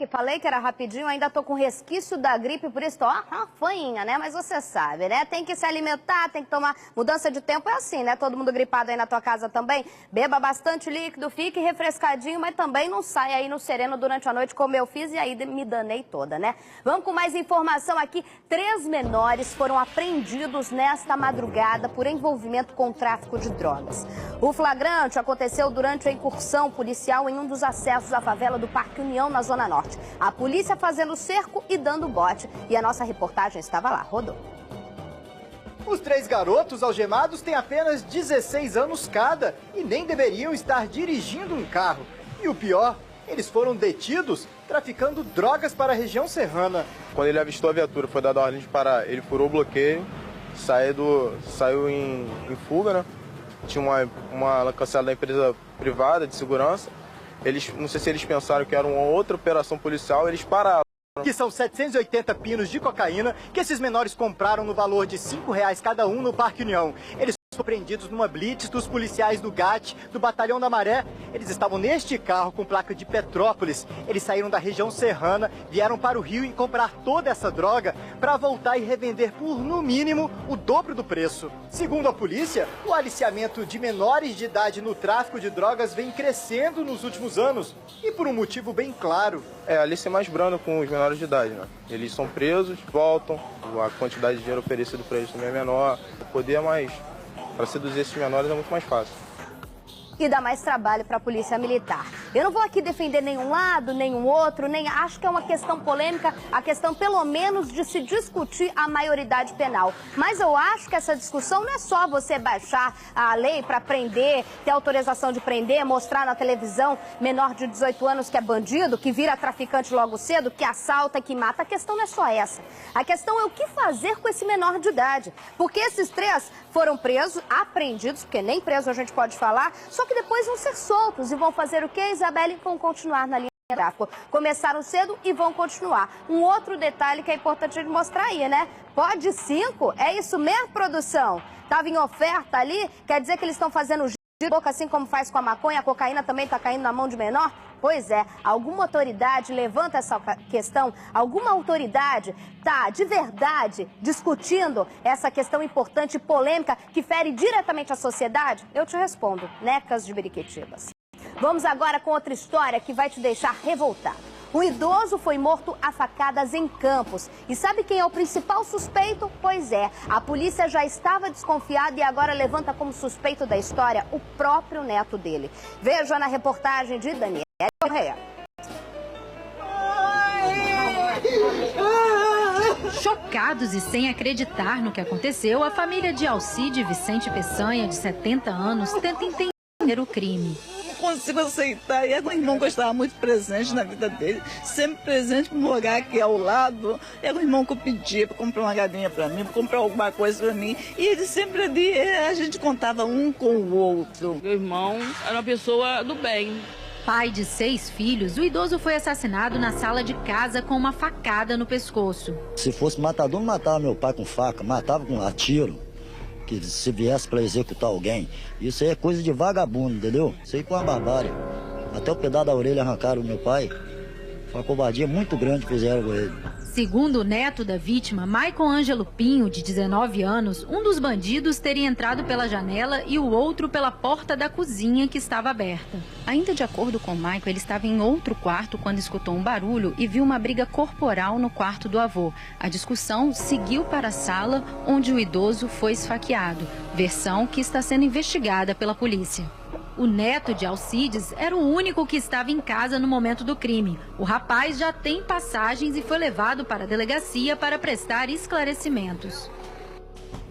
que falei que era rapidinho, ainda tô com resquício da gripe, por isso tô, uma fanhinha, né? Mas você sabe, né? Tem que se alimentar, tem que tomar... Mudança de tempo é assim, né? Todo mundo gripado aí na tua casa também. Beba bastante líquido, fique refrescadinho, mas também não saia aí no sereno durante a noite, como eu fiz, e aí me danei toda, né? Vamos com mais informação aqui. 3 menores foram apreendidos nesta madrugada por envolvimento com o tráfico de drogas. O flagrante aconteceu durante a incursão policial em um dos acessos à favela do Parque União, na Zona Norte. A polícia fazendo cerco e dando bote. E a nossa reportagem estava lá, rodou. Os 3 garotos algemados têm apenas 16 anos cada e nem deveriam estar dirigindo um carro. E o pior, eles foram detidos traficando drogas para a região serrana. Quando ele avistou a viatura, foi dada a ordem de parar. Ele furou o bloqueio, saiu em fuga, né? Tinha uma cancela da empresa privada de segurança. Não sei se eles pensaram que era uma outra operação policial, eles pararam. Que são 780 pinos de cocaína que esses menores compraram no valor de R$5 cada um no Parque União. Eles foram apreendidos numa blitz dos policiais do GAT, do Batalhão da Maré. Eles estavam neste carro com placa de Petrópolis. Eles saíram da região serrana, vieram para o Rio e comprar toda essa droga para voltar e revender por, no mínimo, o dobro do preço. Segundo a polícia, o aliciamento de menores de idade no tráfico de drogas vem crescendo nos últimos anos. E por um motivo bem claro. A Alice é mais branda com os menores de idade, né? Eles são presos, voltam, a quantidade de dinheiro oferecido para eles também é menor, o poder é mais... Para seduzir esses menores é muito mais fácil. E dá mais trabalho para a polícia militar. Eu não vou aqui defender nenhum lado, nenhum outro, nem acho que é uma questão polêmica, a questão pelo menos de se discutir a maioridade penal. Mas eu acho que essa discussão não é só você baixar a lei para prender, ter autorização de prender, mostrar na televisão menor de 18 anos que é bandido, que vira traficante logo cedo, que assalta, que mata. A questão não é só essa. A questão é o que fazer com esse menor de idade. Porque esses 3 foram presos, apreendidos, porque nem preso a gente pode falar, só que depois vão ser soltos e vão fazer o quê, Isabelle? Vão continuar na linha de tráfico. Começaram cedo e vão continuar. Um outro detalhe que é importante de mostrar aí, né? Pode 5? É isso mesmo, produção? Estava em oferta ali? Quer dizer que eles estão fazendo giro de boca assim como faz com a maconha? A cocaína também está caindo na mão de menor? Pois é, alguma autoridade levanta essa questão? Alguma autoridade está de verdade discutindo essa questão importante e polêmica que fere diretamente a sociedade? Eu te respondo, necas de Biriquetibas. Vamos agora com outra história que vai te deixar revoltado. Um idoso foi morto a facadas em Campos. E sabe quem é o principal suspeito? Pois é, a polícia já estava desconfiada e agora levanta como suspeito da história o próprio neto dele. Veja na reportagem de Daniel Correia. Chocados e sem acreditar no que aconteceu, a família de Alcide Vicente Peçanha, de 70 anos, tenta entender o crime. Não consigo aceitar. E o irmão gostava muito presente na vida dele, sempre presente no lugar aqui ao lado. Era o irmão que eu pedia para comprar uma galinha para mim, para comprar alguma coisa para mim. E ele sempre ali, a gente contava um com o outro. Meu irmão era uma pessoa do bem. Pai de 6 filhos, o idoso foi assassinado na sala de casa com uma facada no pescoço. Se fosse matador, não matava meu pai com faca, matava com tiro. Que se viesse para executar alguém. Isso aí é coisa de vagabundo, entendeu? Isso aí com a barbárie. Até o pedaço da orelha arrancaram do meu pai. Foi uma covardia muito grande que fizeram com ele. Segundo o neto da vítima, Maicon Ângelo Pinho, de 19 anos, um dos bandidos teria entrado pela janela e o outro pela porta da cozinha que estava aberta. Ainda de acordo com Maicon, ele estava em outro quarto quando escutou um barulho e viu uma briga corporal no quarto do avô. A discussão seguiu para a sala, onde o idoso foi esfaqueado, versão que está sendo investigada pela polícia. O neto de Alcides era o único que estava em casa no momento do crime. O rapaz já tem passagens e foi levado para a delegacia para prestar esclarecimentos.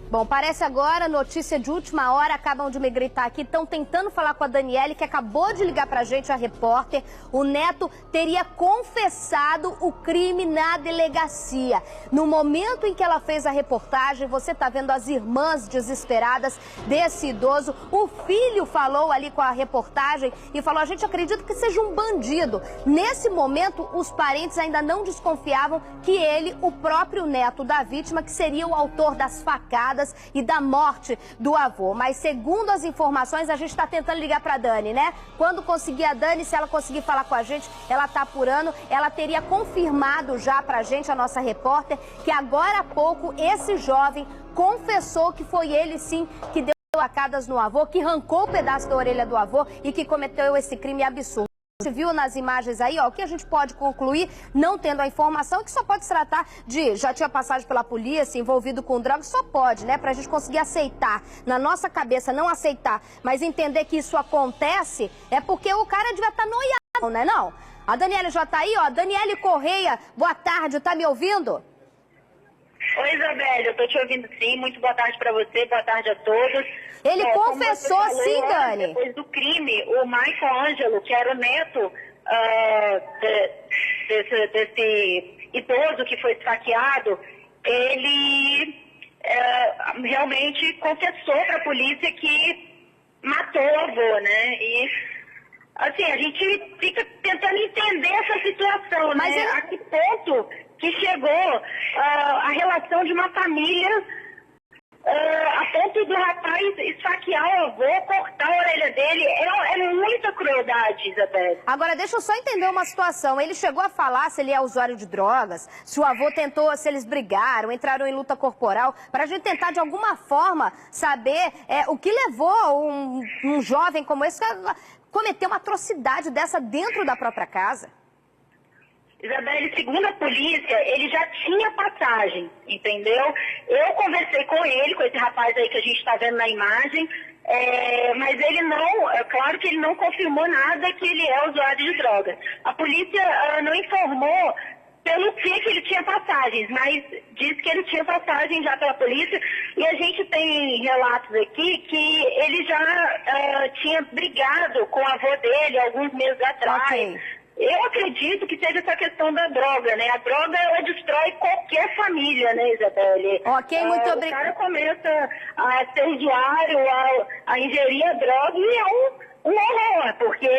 Bom, parece agora, notícia de última hora, acabam de me gritar aqui, estão tentando falar com a Daniele, que acabou de ligar pra gente, a repórter. O neto teria confessado o crime na delegacia. No momento em que ela fez a reportagem, você tá vendo as irmãs desesperadas desse idoso. O filho falou ali com a reportagem e falou, a gente acredita que seja um bandido. Nesse momento, os parentes ainda não desconfiavam que ele, o próprio neto da vítima, que seria o autor das facadas, facadas e da morte do avô. Mas segundo as informações, a gente está tentando ligar para a Dani, né? Quando conseguir a Dani, se ela conseguir falar com a gente, ela está apurando. Ela teria confirmado já para a gente, a nossa repórter, que agora há pouco esse jovem confessou que foi ele sim que deu facadas no avô, que arrancou o pedaço da orelha do avô e que cometeu esse crime absurdo. Você viu nas imagens aí, ó, o que a gente pode concluir, não tendo a informação, que só pode se tratar de, já tinha passagem pela polícia, envolvido com drogas, só pode, né, pra gente conseguir aceitar, na nossa cabeça, não aceitar, mas entender que isso acontece, é porque o cara devia estar noiado, né, não? A Daniele já tá aí, ó, Daniele Correia, boa tarde, tá me ouvindo? Oi, Isabelle, eu tô te ouvindo sim, muito boa tarde pra você, boa tarde a todos. Ele confessou falou, sim, Dani. Depois do crime, o Michael Ângelo, que era o neto desse idoso que foi esfaqueado, ele realmente confessou pra polícia que matou o avô, né? E, assim, a gente fica tentando entender essa situação, mas né? A que ponto que chegou a relação de uma família a ponto do rapaz esfaquear o avô, cortar a orelha dele. É muita crueldade, Isabel. Agora, deixa eu só entender uma situação. Ele chegou a falar se ele é usuário de drogas, se o avô tentou, se eles brigaram, entraram em luta corporal, para a gente tentar, de alguma forma, saber o que levou um jovem como esse a cometer uma atrocidade dessa dentro da própria casa. Isabelle, segundo a polícia, ele já tinha passagem, entendeu? Eu conversei com ele, com esse rapaz aí que a gente está vendo na imagem, mas ele não, claro que ele não confirmou nada que ele é usuário de drogas. A polícia não informou pelo que ele tinha passagens, mas disse que ele tinha passagem já pela polícia, e a gente tem relatos aqui que ele já tinha brigado com o avô dele alguns meses atrás. Okay. Eu acredito que seja essa questão da droga, né? A droga, ela destrói qualquer família, né, Isabelle? Ok, muito obrigada. O cara começa a ser usuário, a ingerir a droga, e é um horror, porque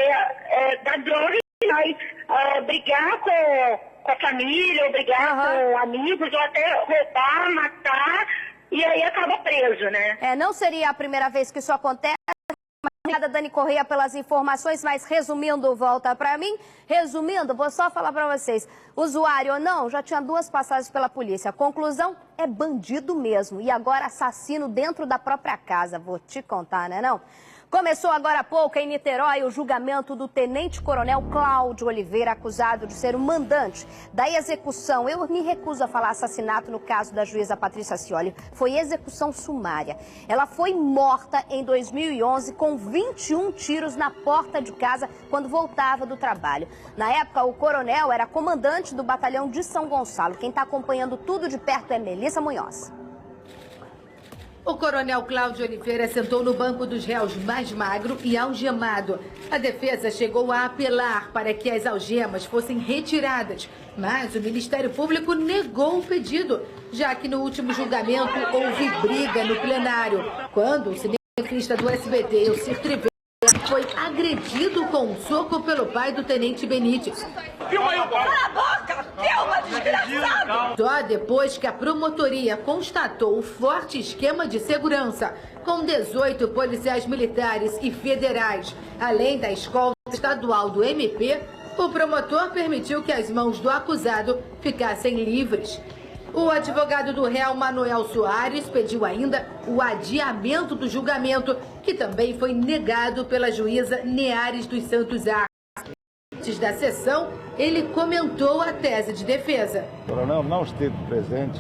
da droga ele vai brigar com a família, ou brigar com amigos, ou até roubar, matar, e aí acaba preso, né? Não seria a primeira vez que isso acontece. Obrigada, Dani Correia, pelas informações, mas resumindo, volta para mim. Resumindo, vou só falar para vocês. Usuário ou não, já tinha 2 passagens pela polícia. A conclusão é bandido mesmo. E agora assassino dentro da própria casa. Vou te contar, né não? Começou agora há pouco em Niterói o julgamento do tenente-coronel Cláudio Oliveira, acusado de ser o mandante da execução. Eu me recuso a falar assassinato no caso da juíza Patrícia Scioli. Foi execução sumária. Ela foi morta em 2011 com 21 tiros na porta de casa quando voltava do trabalho. Na época, o coronel era comandante do batalhão de São Gonçalo. Quem está acompanhando tudo de perto é Melissa Munhoz. O coronel Cláudio Oliveira sentou no banco dos réus mais magro e algemado. A defesa chegou a apelar para que as algemas fossem retiradas, mas o Ministério Público negou o pedido, já que no último julgamento houve briga no plenário, quando o cinegrafista do SBT, o Cir Trivela, foi agredido com um soco pelo pai do tenente Benítez. Filma aí, cala a boca! Filma, desgraçado! Só depois que a promotoria constatou o forte esquema de segurança, com 18 policiais militares e federais, além da escolta estadual do MP, o promotor permitiu que as mãos do acusado ficassem livres. O advogado do réu, Manuel Soares, pediu ainda o adiamento do julgamento, que também foi negado pela juíza Neares dos Santos Arcos. Antes da sessão, ele comentou a tese de defesa. O coronel não esteve presente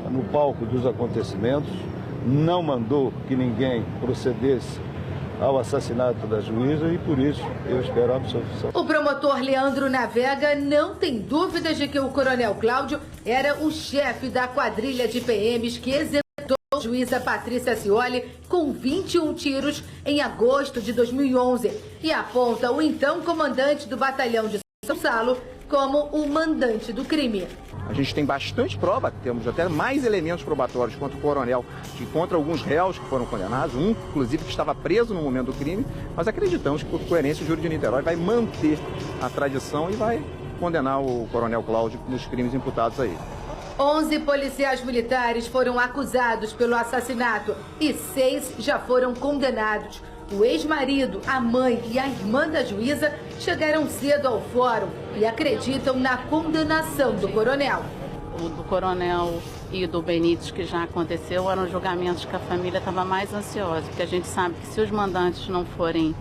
no palco dos acontecimentos, não mandou que ninguém procedesse ao assassinato da juíza e, por isso, eu espero a absolvição. O promotor Leandro Navega não tem dúvidas de que o coronel Cláudio era o chefe da quadrilha de PMs que executou a juíza Patrícia Scioli com 21 tiros em agosto de 2011 e aponta o então comandante do batalhão de São Gonçalo como o mandante do crime. A gente tem bastante prova, temos até mais elementos probatórios contra o coronel, contra alguns réus que foram condenados, um, inclusive, que estava preso no momento do crime, mas acreditamos que, por coerência, o júri de Niterói vai manter a tradição e vai condenar o coronel Cláudio nos crimes imputados a ele. 11 policiais militares foram acusados pelo assassinato e 6 já foram condenados. O ex-marido, a mãe e a irmã da juíza chegaram cedo ao fórum e acreditam na condenação do coronel. O do coronel e do Benítez, que já aconteceu, eram julgamentos que a família estava mais ansiosa, porque a gente sabe que se os mandantes não forem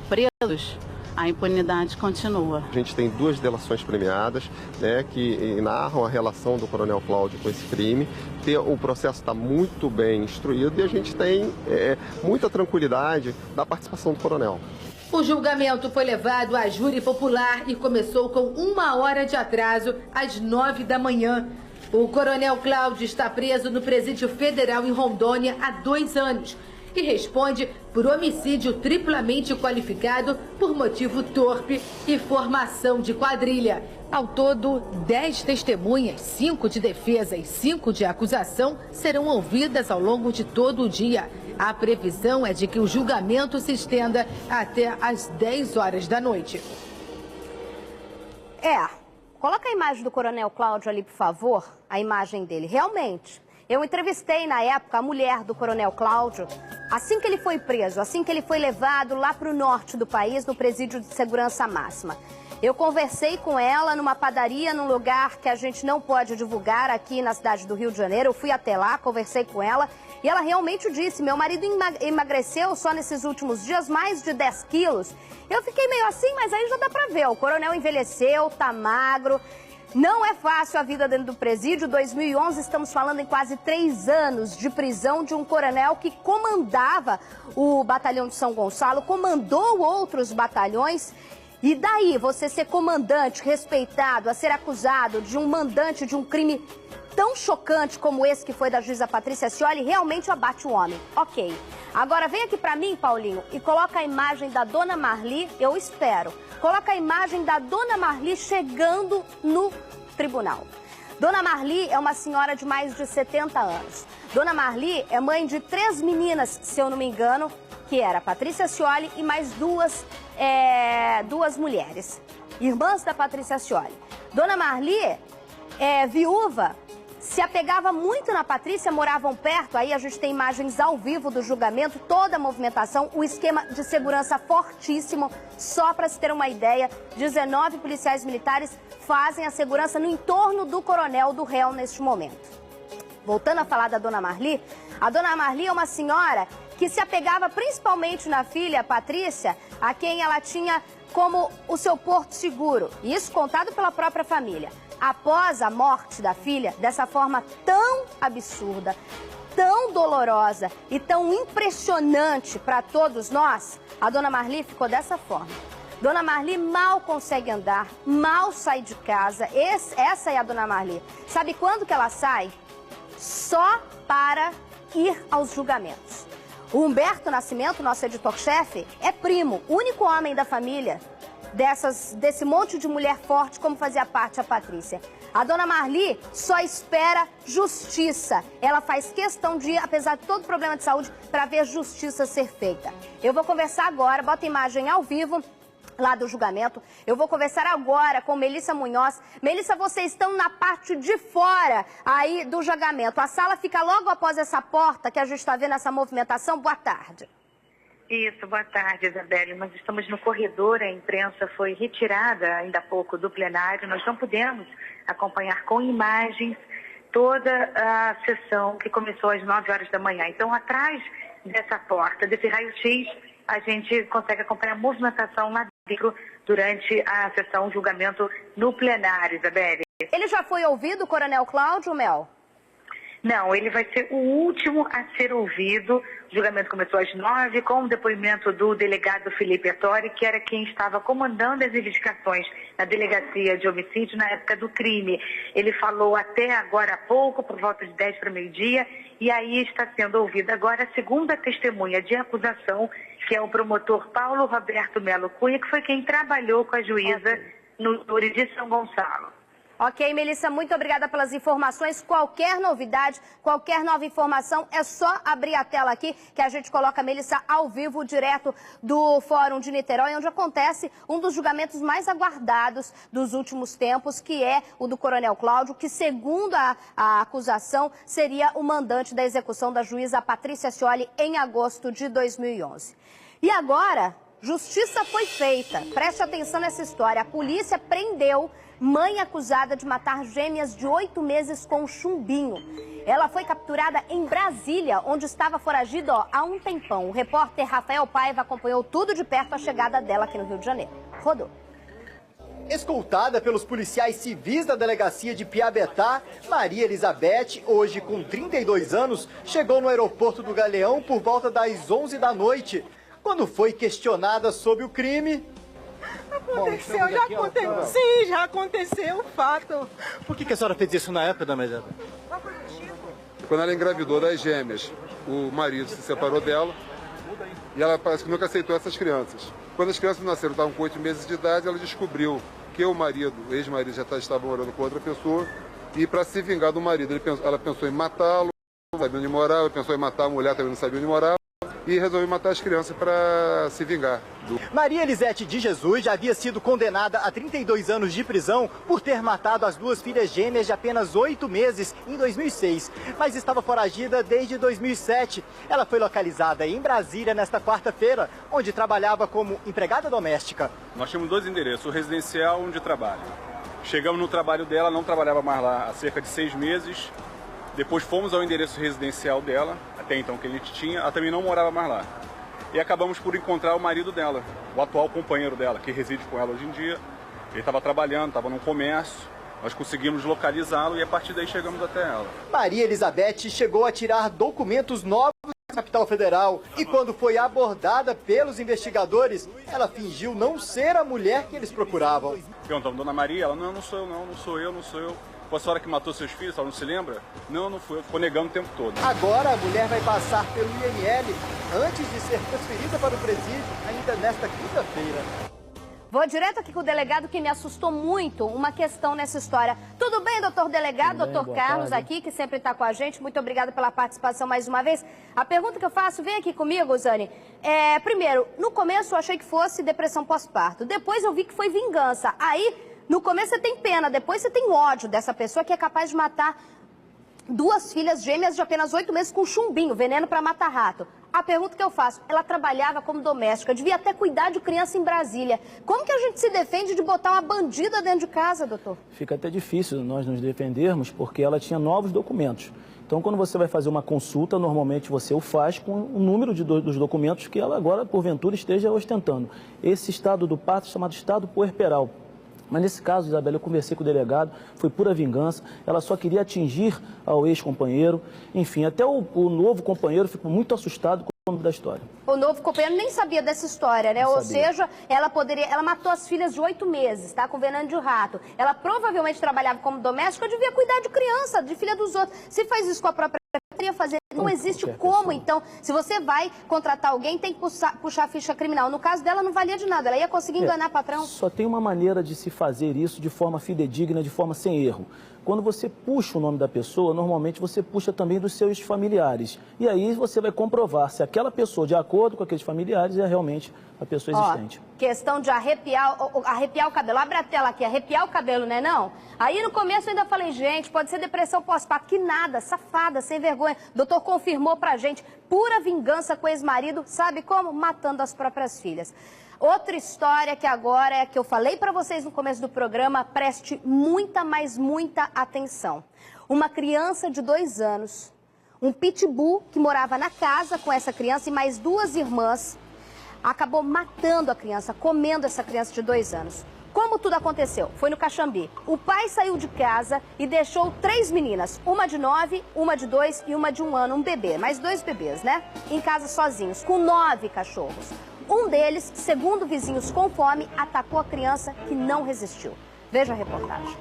presos, a impunidade continua. A gente tem 2 delações premiadas, né, que narram a relação do coronel Cláudio com esse crime. O processo está muito bem instruído e a gente tem muita tranquilidade da participação do coronel. O julgamento foi levado à júri popular e começou com 1 hora de atraso, às 9 da manhã. O coronel Cláudio está preso no Presídio Federal em Rondônia há 2 anos. E responde por homicídio triplamente qualificado por motivo torpe e formação de quadrilha. Ao todo, 10 testemunhas, 5 de defesa e 5 de acusação, serão ouvidas ao longo de todo o dia. A previsão é de que o julgamento se estenda até às 10 horas da noite. Coloca a imagem do coronel Cláudio ali, por favor, a imagem dele. Realmente, eu entrevistei na época a mulher do coronel Cláudio, assim que ele foi preso, assim que ele foi levado lá para o norte do país, no presídio de segurança máxima. Eu conversei com ela numa padaria, num lugar que a gente não pode divulgar aqui na cidade do Rio de Janeiro. Eu fui até lá, conversei com ela e ela realmente disse, meu marido emagreceu só nesses últimos dias mais de 10 quilos. Eu fiquei meio assim, mas aí já dá pra ver, o coronel envelheceu, tá magro. Não é fácil a vida dentro do presídio. 2011, estamos falando em quase 3 anos de prisão de um coronel que comandava o batalhão de São Gonçalo, comandou outros batalhões. E daí você ser comandante, respeitado, a ser acusado de um mandante de um crime tão chocante como esse que foi da juíza Patrícia Scioli, realmente abate o homem. Ok. Agora vem aqui pra mim, Paulinho, e coloca a imagem da dona Marli, eu espero. Coloca a imagem da dona Marli chegando no tribunal. Dona Marli é uma senhora de mais de 70 anos. Dona Marli é mãe de 3 meninas, se eu não me engano, que era a Patrícia Scioli e mais duas mulheres, irmãs da Patrícia Scioli. Dona Marli é viúva, se apegava muito na Patrícia, moravam perto, aí a gente tem imagens ao vivo do julgamento, toda a movimentação, o esquema de segurança fortíssimo. Só para se ter uma ideia, 19 policiais militares fazem a segurança no entorno do coronel do réu neste momento. Voltando a falar da Dona Marli, a Dona Marli é uma senhora que se apegava principalmente na filha, Patrícia, a quem ela tinha como o seu porto seguro. Isso contado pela própria família. Após a morte da filha, dessa forma tão absurda, tão dolorosa e tão impressionante para todos nós, a Dona Marli ficou dessa forma. Dona Marli mal consegue andar, mal sai de casa. Essa é a Dona Marli. Sabe quando que ela sai? Só para ir aos julgamentos. O Humberto Nascimento, nosso editor-chefe, é primo, único homem da família desse monte de mulher forte, como fazia parte a Patrícia. A Dona Marli só espera justiça. Ela faz questão de ir, apesar de todo problema de saúde, para ver justiça ser feita. Eu vou conversar agora, bota a imagem ao vivo lá do julgamento. Eu vou conversar agora com Melissa Munhoz. Melissa, vocês estão na parte de fora aí do julgamento. A sala fica logo após essa porta que a gente está vendo essa movimentação. Boa tarde. Isso, boa tarde, Isabelle. Nós estamos no corredor, a imprensa foi retirada ainda há pouco do plenário. Nós não pudemos acompanhar com imagens toda a sessão que começou às 9 horas da manhã. Então, atrás dessa porta, desse raio-x, a gente consegue acompanhar a movimentação lá dentro durante a sessão julgamento no plenário, Isabelle. Ele já foi ouvido, o coronel Cláudio, Mel? Não, ele vai ser o último a ser ouvido. O julgamento começou às 9, com o depoimento do delegado Felipe Ettori, que era quem estava comandando as investigações na delegacia de homicídio na época do crime. Ele falou até agora há pouco, por volta de 10 para meio-dia, e aí está sendo ouvida agora a segunda testemunha de acusação, que é o promotor Paulo Roberto Melo Cunha, que foi quem trabalhou com a juíza no júri de São Gonçalo. Ok, Melissa, muito obrigada pelas informações. Qualquer novidade, qualquer nova informação, é só abrir a tela aqui que a gente coloca a Melissa ao vivo, direto do Fórum de Niterói, onde acontece um dos julgamentos mais aguardados dos últimos tempos, que é o do Coronel Cláudio, que, segundo a acusação, seria o mandante da execução da juíza Patrícia Scioli em agosto de 2011. E agora, justiça foi feita. Preste atenção nessa história. A polícia prendeu mãe acusada de matar gêmeas de 8 meses com chumbinho. Ela foi capturada em Brasília, onde estava foragida há um tempão. O repórter Rafael Paiva acompanhou tudo de perto a chegada dela aqui no Rio de Janeiro. Rodou. Escoltada pelos policiais civis da delegacia de Piabetá, Maria Elizabeth, hoje com 32 anos, chegou no aeroporto do Galeão por volta das 11 da noite. Quando foi questionada sobre o crime... Já aconteceu o fato. Por que a senhora fez isso na época, dona Maria? Quando ela engravidou das gêmeas, o marido se separou dela e ela parece que nunca aceitou essas crianças. Quando as crianças nasceram, estavam com 8 meses de idade, ela descobriu que o marido, o ex-marido, já estava morando com outra pessoa e, para se vingar do marido, ela pensou em matá-lo, não sabia onde morava, pensou em matar a mulher, também não sabia onde morava, e resolveu matar as crianças para se vingar. Maria Elisete de Jesus já havia sido condenada a 32 anos de prisão por ter matado as duas filhas gêmeas de apenas 8 meses em 2006, mas estava foragida desde 2007. Ela foi localizada em Brasília nesta quarta-feira, onde trabalhava como empregada doméstica. Nós tínhamos 2 endereços, o residencial e um de trabalho. Chegamos no trabalho dela, não trabalhava mais lá há cerca de 6 meses. Depois fomos ao endereço residencial dela, até então que a gente tinha, ela também não morava mais lá. E acabamos por encontrar o marido dela, o atual companheiro dela, que reside com ela hoje em dia. Ele estava trabalhando, estava num comércio, nós conseguimos localizá-lo e a partir daí chegamos até ela. Maria Elizabeth chegou a tirar documentos novos da capital federal e quando foi abordada pelos investigadores, ela fingiu não ser a mulher que eles procuravam. Perguntamos, dona Maria, ela, não sou eu, não sou eu. Foi a senhora que matou seus filhos, ela não se lembra? Não fui eu, ficou negando o tempo todo. Agora a mulher vai passar pelo IML antes de ser transferida para o presídio ainda nesta quinta-feira. Vou direto aqui com o delegado que me assustou muito uma questão nessa história. Tudo bem, doutor delegado? Doutor Carlos aqui, que sempre está com a gente. Muito obrigada pela participação mais uma vez. A pergunta que eu faço, vem aqui comigo, Zane. Primeiro, no começo eu achei que fosse depressão pós-parto. Depois eu vi que foi vingança. Aí... no começo você tem pena, depois você tem ódio dessa pessoa que é capaz de matar 2 filhas gêmeas de apenas 8 meses com chumbinho, veneno para matar rato. A pergunta que eu faço, ela trabalhava como doméstica, devia até cuidar de criança em Brasília. Como que a gente se defende de botar uma bandida dentro de casa, doutor? Fica até difícil nós nos defendermos porque ela tinha novos documentos. Então, quando você vai fazer uma consulta, normalmente você o faz com o número dos documentos que ela agora, porventura, esteja ostentando. Esse estado do parto é chamado estado puerperal. Mas nesse caso, Isabela, eu conversei com o delegado, foi pura vingança, ela só queria atingir ao ex-companheiro. Enfim, até o novo companheiro ficou muito assustado com o nome da história. O novo companheiro nem sabia dessa história, né? Ou seja, ela matou as filhas de 8 meses, tá? Com veneno de rato. Ela provavelmente trabalhava como doméstica, devia cuidar de criança, de filha dos outros. Se faz isso com a própria fazer, não existe como, então, se você vai contratar alguém, tem que puxar a ficha criminal. No caso dela, não valia de nada, ela ia conseguir enganar o patrão. Só tem uma maneira de se fazer isso de forma fidedigna, de forma sem erro. Quando você puxa o nome da pessoa, normalmente você puxa também dos seus familiares. E aí você vai comprovar se aquela pessoa, de acordo com aqueles familiares, é realmente a pessoa existente. Questão de arrepiar o cabelo. Abre a tela aqui, arrepiar o cabelo, né não? Aí no começo eu ainda falei, gente, pode ser depressão pós-parto. Que nada, safada, sem vergonha. O doutor confirmou pra gente, pura vingança com o ex-marido, sabe como? Matando as próprias filhas. Outra história que agora é a que eu falei para vocês no começo do programa, preste muita, mas muita atenção. Uma criança de 2 anos, um pitbull que morava na casa com essa criança e mais 2 irmãs, acabou matando a criança, comendo essa criança de 2 anos. Como tudo aconteceu? Foi no Caxambi. O pai saiu de casa e deixou 3 meninas, uma de 9, uma de 2 e uma de 1 ano, um bebê, mais 2 bebês, né? Em casa sozinhos, com 9 cachorros. Um deles, segundo vizinhos com fome, atacou a criança que não resistiu. Veja a reportagem.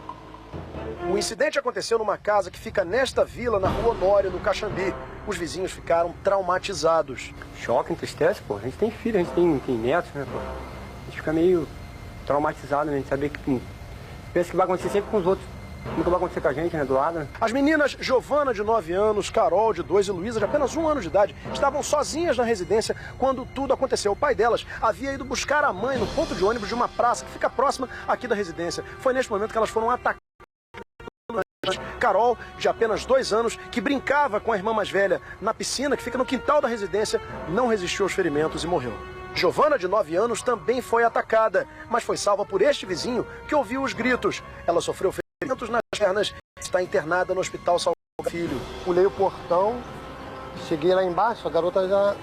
O incidente aconteceu numa casa que fica nesta vila, na Rua Honório, no Caxambi. Os vizinhos ficaram traumatizados. Choque, entristece, pô. A gente tem filho, a gente tem netos, né, pô. A gente fica meio traumatizado, né? A gente sabe que pensa que vai acontecer sempre com os outros. nunca vai acontecer com a gente, né, do lado, né? As meninas Giovana, de 9 anos, Carol, de 2 e Luísa, de apenas 1 ano de idade, estavam sozinhas na residência quando tudo aconteceu. O pai delas havia ido buscar a mãe no ponto de ônibus de uma praça que fica próxima aqui da residência. Foi neste momento que elas foram atacadas. Carol, de apenas 2 anos, que brincava com a irmã mais velha na piscina que fica no quintal da residência, não resistiu aos ferimentos e morreu. Giovana, de 9 anos, também foi atacada, mas foi salva por este vizinho que ouviu os gritos. Ela sofreu ferimentos nas pernas e está internada no Hospital Salgado Filho. Pulei o portão, cheguei lá embaixo, a garota já...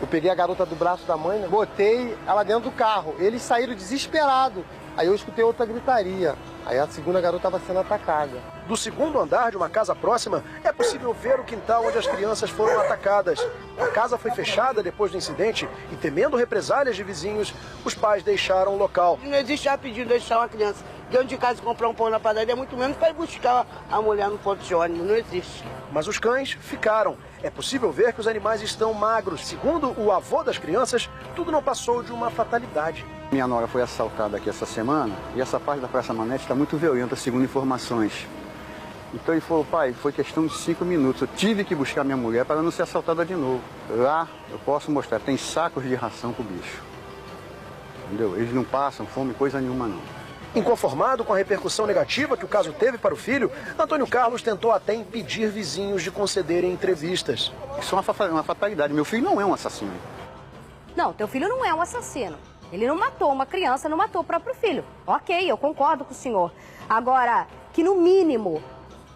Eu peguei a garota do braço da mãe, né? Botei ela dentro do carro. Eles saíram desesperados. Aí eu escutei outra gritaria. Aí a segunda garota estava sendo atacada. Do segundo andar de uma casa próxima, é possível ver o quintal onde as crianças foram atacadas. A casa foi fechada depois do incidente e, temendo represálias de vizinhos, os pais deixaram o local. Não existe já pedido deixar uma criança dentro de casa comprar um pão na padaria, muito menos para ir buscar a mulher no ponto de ônibus. Não existe. Mas os cães ficaram. É possível ver que os animais estão magros. Segundo o avô das crianças, tudo não passou de uma fatalidade. Minha nora foi assaltada aqui essa semana e essa parte da Praça Manete está muito violenta, segundo informações. Então ele falou, pai, foi questão de 5 minutos. Eu tive que buscar minha mulher para não ser assaltada de novo. Lá eu posso mostrar, tem sacos de ração pro bicho. Entendeu? Eles não passam fome, coisa nenhuma não. Inconformado com a repercussão negativa que o caso teve para o filho, Antônio Carlos tentou até impedir vizinhos de concederem entrevistas. Isso é uma fatalidade. Meu filho não é um assassino. Não, teu filho não é um assassino. Ele não matou uma criança, não matou o próprio filho. Ok, eu concordo com o senhor. Agora, que no mínimo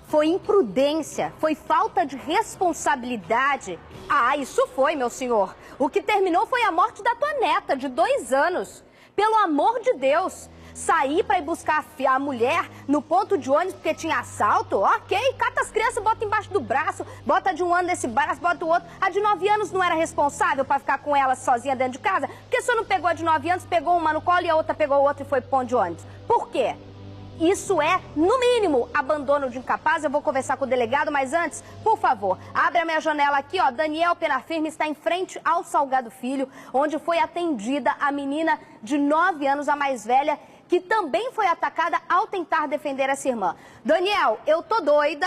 foi imprudência, foi falta de responsabilidade. Ah, isso foi, meu senhor. O que terminou foi a morte da tua neta, de 2 anos. Pelo amor de Deus. Sair para ir buscar a mulher no ponto de ônibus porque tinha assalto? Ok, cata as crianças, bota embaixo do braço, bota de 1 ano nesse braço, bota o outro. A de 9 anos não era responsável para ficar com ela sozinha dentro de casa? Porque se não pegou a de 9 anos, pegou uma no colo e a outra pegou o outro e foi pro ponto de ônibus? Por quê? Isso é, no mínimo, abandono de incapaz. Eu vou conversar com o delegado, mas antes, por favor, abre a minha janela aqui, ó. Daniel Penafirme está em frente ao Salgado Filho, onde foi atendida a menina de 9 anos, a mais velha, que também foi atacada ao tentar defender essa irmã. Daniel, eu tô doida,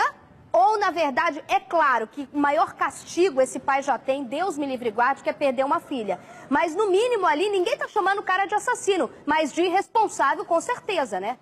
ou na verdade, é claro que o maior castigo esse pai já tem, Deus me livre e guarde, que é perder uma filha. Mas no mínimo ali, ninguém tá chamando o cara de assassino, mas de irresponsável com certeza, né?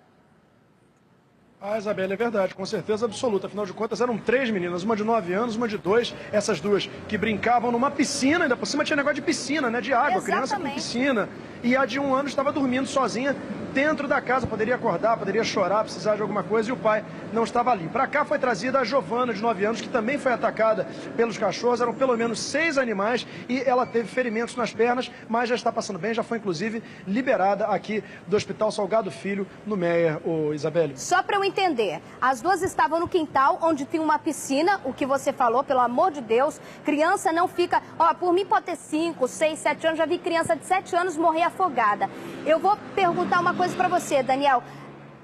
Ah, Isabela, é verdade, com certeza absoluta. Afinal de contas, eram 3 meninas, uma de 9 anos, uma de 2. Essas duas que brincavam numa piscina, ainda por cima tinha negócio de piscina, né? De água, criança com piscina. E a de 1 ano estava dormindo sozinha dentro da casa, poderia acordar, poderia chorar, precisar de alguma coisa, e o pai não estava ali. Para cá foi trazida a Giovana, de 9 anos, que também foi atacada pelos cachorros. Eram pelo menos 6 animais e ela teve ferimentos nas pernas, mas já está passando bem, já foi inclusive liberada aqui do Hospital Salgado Filho, no Meier, Isabelle. Só para eu entender, as duas estavam no quintal onde tem uma piscina, o que você falou, pelo amor de Deus, criança não fica... Ó, por mim pode ter 5, 6, 7 anos, já vi criança de 7 anos morrer afogada. Eu vou perguntar uma coisa para você, Daniel.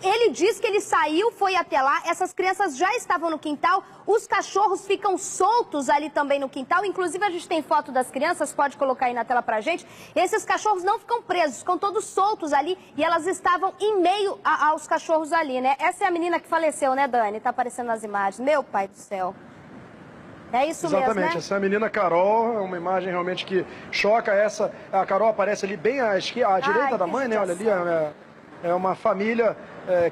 Ele diz que ele saiu, foi até lá, essas crianças já estavam no quintal, os cachorros ficam soltos ali também no quintal, inclusive a gente tem foto das crianças, pode colocar aí na tela pra gente. Esses cachorros não ficam presos, ficam todos soltos ali e elas estavam em meio aos cachorros ali, né? Essa é a menina que faleceu, né, Dani? Tá aparecendo nas imagens. Meu pai do céu. É isso mesmo, né? Exatamente, essa é a menina Carol, é uma imagem realmente que choca. A Carol aparece ali bem à direita da mãe, né? Olha ali, é uma família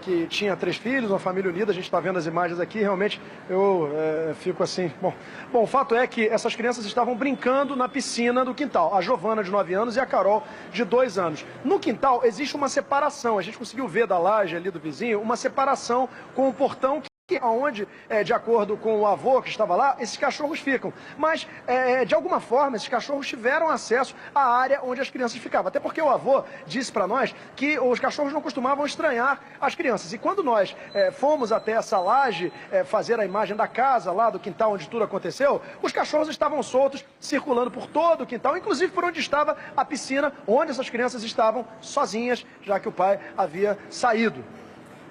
que tinha 3 filhos, uma família unida. A gente está vendo as imagens aqui, realmente eu fico assim... Bom, o fato é que essas crianças estavam brincando na piscina do quintal. A Giovana, de 9 anos, e a Carol, de 2 anos. No quintal existe uma separação, a gente conseguiu ver da laje ali do vizinho, uma separação com o portão onde, de acordo com o avô que estava lá, esses cachorros ficam. Mas, de alguma forma, esses cachorros tiveram acesso à área onde as crianças ficavam. Até porque o avô disse para nós que os cachorros não costumavam estranhar as crianças. E quando nós fomos até essa laje fazer a imagem da casa lá do quintal onde tudo aconteceu, os cachorros estavam soltos, circulando por todo o quintal, inclusive por onde estava a piscina, onde essas crianças estavam sozinhas, já que o pai havia saído.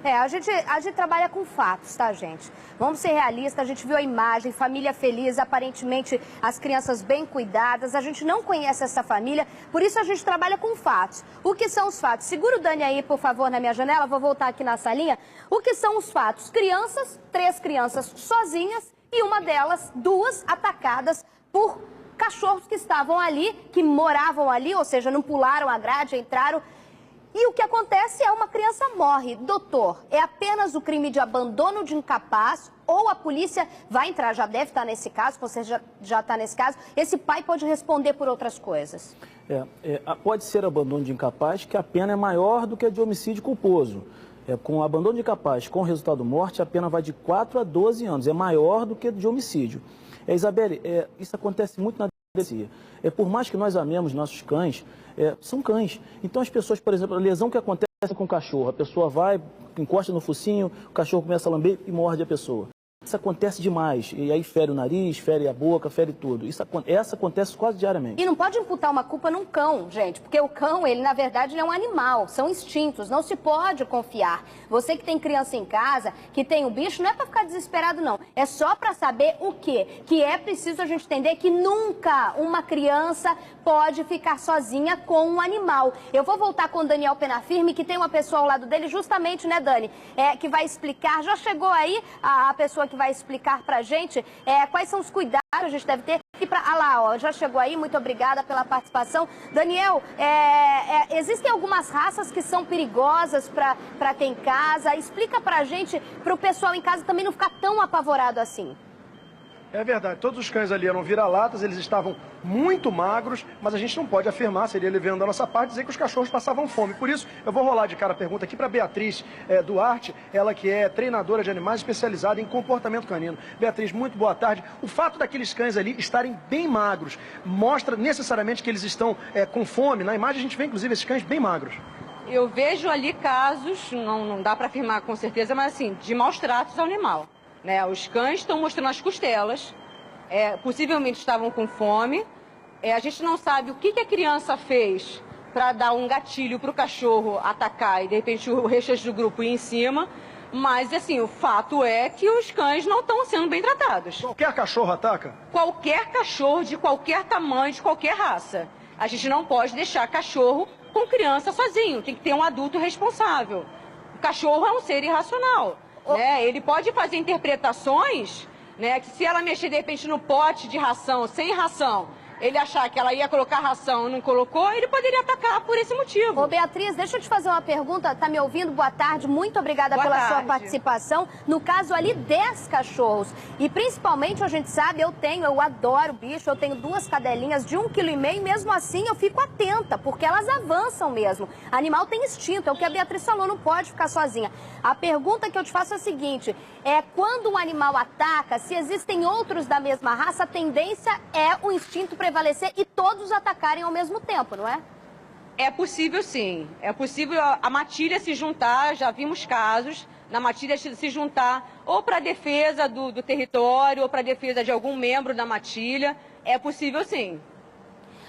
A gente trabalha com fatos, tá, gente? Vamos ser realistas, a gente viu a imagem, família feliz, aparentemente as crianças bem cuidadas, a gente não conhece essa família, por isso a gente trabalha com fatos. O que são os fatos? Segura o Dani aí, por favor, na minha janela, vou voltar aqui na salinha. O que são os fatos? Crianças, 3 crianças sozinhas e uma delas, 2 atacadas por cachorros que estavam ali, que moravam ali, ou seja, não pularam a grade, entraram. E o que acontece é uma criança morre. Doutor, é apenas o crime de abandono de incapaz ou a polícia vai entrar, já deve estar nesse caso, você já está nesse caso, esse pai pode responder por outras coisas? Pode ser abandono de incapaz, que a pena é maior do que a de homicídio culposo. Com abandono de incapaz com resultado morte, a pena vai de 4 a 12 anos, é maior do que a de homicídio. Isabelle, isso acontece muito na delegacia. Por mais que nós amemos nossos cães, são cães. Então as pessoas, por exemplo, a lesão que acontece com o cachorro, a pessoa vai, encosta no focinho, o cachorro começa a lamber e morde a pessoa. Isso acontece demais, e aí fere o nariz, fere a boca, fere tudo. Essa acontece quase diariamente. E não pode imputar uma culpa num cão, gente, porque o cão, ele na verdade ele é um animal, são instintos, não se pode confiar. Você que tem criança em casa, que tem um bicho, não é para ficar desesperado não, é só para saber o quê? Que é preciso a gente entender que nunca uma criança pode ficar sozinha com um animal. Eu vou voltar com o Daniel Penafirme, que tem uma pessoa ao lado dele, justamente, né, Dani, que vai explicar, já chegou aí a pessoa que vai explicar pra gente quais são os cuidados que a gente deve ter. Já chegou aí, muito obrigada pela participação. Daniel, existem algumas raças que são perigosas para ter em casa. Explica pra gente, pro pessoal em casa também não ficar tão apavorado assim. É verdade, todos os cães ali eram vira-latas, eles estavam muito magros, mas a gente não pode afirmar, seria levando da nossa parte, dizer que os cachorros passavam fome. Por isso, eu vou rolar de cara a pergunta aqui para Beatriz Duarte, ela que é treinadora de animais especializada em comportamento canino. Beatriz, muito boa tarde. O fato daqueles cães ali estarem bem magros mostra necessariamente que eles estão com fome? Na imagem a gente vê, inclusive, esses cães bem magros. Eu vejo ali casos, não dá para afirmar com certeza, mas assim, de maus tratos ao animal. Os cães estão mostrando as costelas, possivelmente estavam com fome. A gente não sabe o que a criança fez para dar um gatilho para o cachorro atacar e de repente o restante do grupo ir em cima. Mas assim, o fato é que os cães não estão sendo bem tratados. Qualquer cachorro ataca? Qualquer cachorro, de qualquer tamanho, de qualquer raça. A gente não pode deixar cachorro com criança sozinho, tem que ter um adulto responsável. O cachorro é um ser irracional. Ele pode fazer interpretações, que se ela mexer de repente no pote de ração, sem ração, ele achar que ela ia colocar ração e não colocou, ele poderia atacar por esse motivo. Ô Beatriz, deixa eu te fazer uma pergunta, tá me ouvindo? Boa tarde, muito obrigada pela sua participação. No caso ali, 10 cachorros. E principalmente, a gente sabe, eu adoro bicho, eu tenho 2 cadelinhas de 1,5 kg e mesmo assim eu fico atenta, porque elas avançam mesmo. Animal tem instinto, é o que a Beatriz falou, não pode ficar sozinha. A pergunta que eu te faço é a seguinte, quando um animal ataca, se existem outros da mesma raça, a tendência é o instinto prevalecer e todos atacarem ao mesmo tempo, não é? É possível sim, é possível a matilha se juntar, já vimos casos na matilha se juntar ou para a defesa do território ou para a defesa de algum membro da matilha, é possível sim.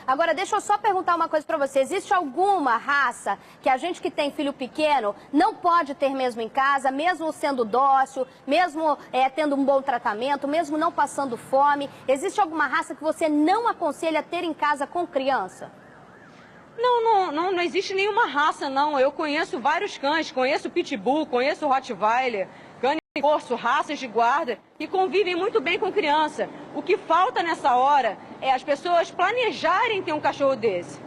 Agora, deixa eu só perguntar uma coisa para você. Existe alguma raça que a gente que tem filho pequeno não pode ter mesmo em casa, mesmo sendo dócil, mesmo tendo um bom tratamento, mesmo não passando fome? Existe alguma raça que você não aconselha ter em casa com criança? Não existe nenhuma raça, não. Eu conheço vários cães, conheço Pitbull, conheço Rottweiler, Corso, raças de guarda, que convivem muito bem com criança. O que falta nessa hora é as pessoas planejarem ter um cachorro desse,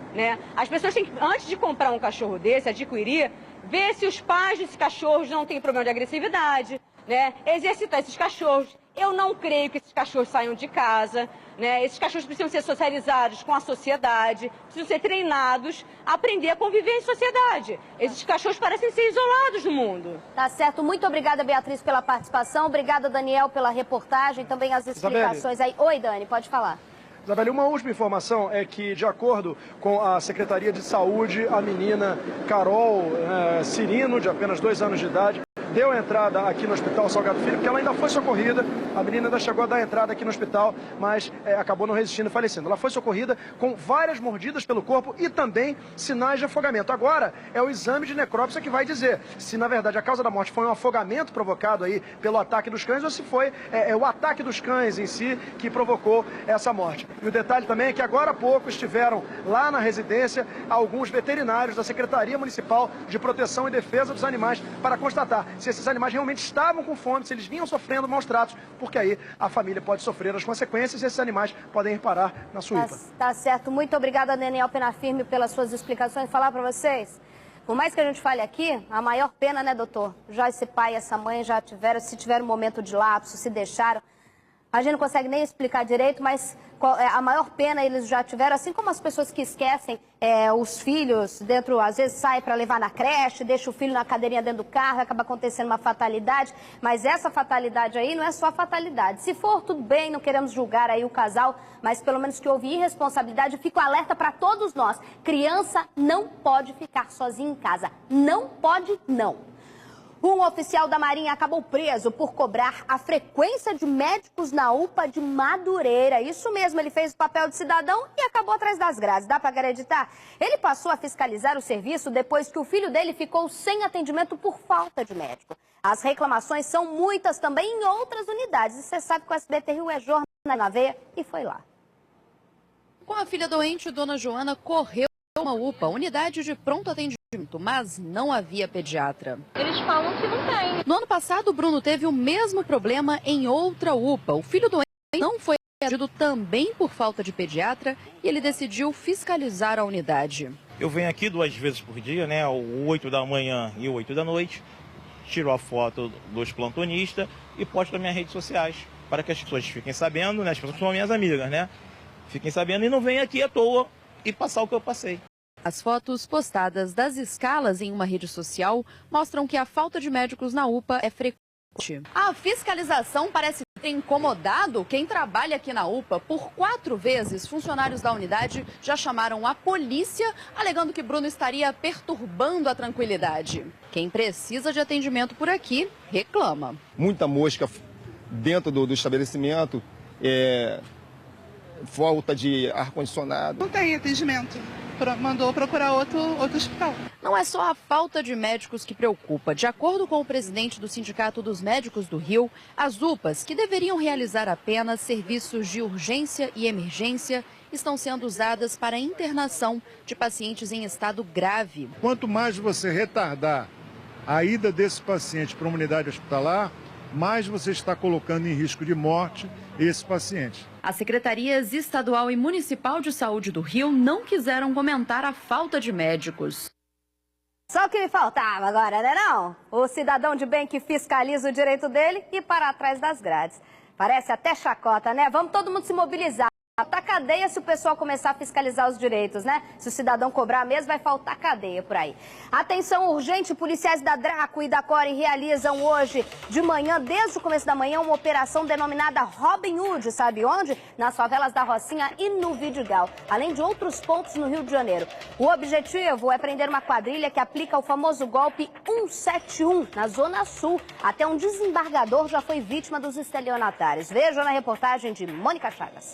As pessoas têm que, antes de comprar um cachorro desse, adquirir, ver se os pais desses cachorros não têm problema de agressividade, Exercitar esses cachorros. Eu não creio que esses cachorros saiam de casa, Esses cachorros precisam ser socializados com a sociedade, precisam ser treinados a aprender a conviver em sociedade. Esses cachorros parecem ser isolados do mundo. Tá certo. Muito obrigada, Beatriz, pela participação. Obrigada, Daniel, pela reportagem, também as explicações aí. Oi, Dani, pode falar. Isabelle, uma última informação é que, de acordo com a Secretaria de Saúde, a menina Carol Cirino, de apenas 2 anos de idade, deu a entrada aqui no Hospital Salgado Filho, porque ela ainda foi socorrida, a menina ainda chegou a dar entrada aqui no hospital, mas acabou não resistindo e falecendo. Ela foi socorrida com várias mordidas pelo corpo e também sinais de afogamento. Agora é o exame de necrópsia que vai dizer se na verdade a causa da morte foi um afogamento provocado aí pelo ataque dos cães ou se foi o ataque dos cães em si que provocou essa morte. E o detalhe também é que agora há pouco estiveram lá na residência alguns veterinários da Secretaria Municipal de Proteção e Defesa dos Animais para constatar se esses animais realmente estavam com fome, se eles vinham sofrendo maus tratos, porque aí a família pode sofrer as consequências e esses animais podem ir parar na Suípa. Tá certo. Muito obrigada, Daniel Penafirme, pelas suas explicações. Falar para vocês, por mais que a gente fale aqui, a maior pena, né, doutor? Já esse pai e essa mãe já tiveram, se tiveram um momento de lapso, se deixaram. A gente não consegue nem explicar direito, mas a maior pena eles já tiveram, assim como as pessoas que esquecem os filhos dentro, às vezes sai para levar na creche, deixa o filho na cadeirinha dentro do carro, acaba acontecendo uma fatalidade, mas essa fatalidade aí não é só fatalidade. Se for, tudo bem, não queremos julgar aí o casal, mas pelo menos que houve irresponsabilidade, fico alerta para todos nós. Criança não pode ficar sozinha em casa, não pode não. Um oficial da Marinha acabou preso por cobrar a frequência de médicos na UPA de Madureira. Isso mesmo, ele fez o papel de cidadão e acabou atrás das grades. Dá para acreditar? Ele passou a fiscalizar o serviço depois que o filho dele ficou sem atendimento por falta de médico. As reclamações são muitas também em outras unidades. E você sabe que o SBT Rio é jornal na veia e foi lá. Com a filha doente, dona Joana correu a uma UPA, unidade de pronto atendimento, mas não havia pediatra. Eles falam que não tem. No ano passado, o Bruno teve o mesmo problema em outra UPA. O filho doente não foi atendido também por falta de pediatra e ele decidiu fiscalizar a unidade. Eu venho aqui 2 vezes por dia, né, 8 da manhã e 8 da noite, tiro a foto dos plantonistas e posto nas minhas redes sociais, para que as pessoas fiquem sabendo, né, as pessoas são minhas amigas, né, fiquem sabendo e não venham aqui à toa e passar o que eu passei. As fotos postadas das escalas em uma rede social mostram que a falta de médicos na UPA é frequente. A fiscalização parece ter incomodado quem trabalha aqui na UPA. Por 4 vezes, funcionários da unidade já chamaram a polícia, alegando que Bruno estaria perturbando a tranquilidade. Quem precisa de atendimento por aqui reclama. Muita mosca dentro do estabelecimento, falta de ar-condicionado. Não tem atendimento. Mandou procurar outro hospital. Não é só a falta de médicos que preocupa. De acordo com o presidente do Sindicato dos Médicos do Rio, as UPAs, que deveriam realizar apenas serviços de urgência e emergência, estão sendo usadas para internação de pacientes em estado grave. Quanto mais você retardar a ida desse paciente para uma unidade hospitalar, mais você está colocando em risco de morte esse paciente. As secretarias estadual e municipal de saúde do Rio não quiseram comentar a falta de médicos. Só o que me faltava agora, né não? O cidadão de bem que fiscaliza o direito dele e para atrás das grades. Parece até chacota, né? Vamos todo mundo se mobilizar. Falta cadeia se o pessoal começar a fiscalizar os direitos, né? Se o cidadão cobrar mesmo, vai faltar cadeia por aí. Atenção urgente, policiais da Draco e da Core realizam hoje de manhã, desde o começo da manhã, uma operação denominada Robin Hood, sabe onde? Nas favelas da Rocinha e no Vidigal, além de outros pontos no Rio de Janeiro. O objetivo é prender uma quadrilha que aplica o famoso golpe 171 na Zona Sul. Até um desembargador já foi vítima dos estelionatários. Veja na reportagem de Mônica Chagas.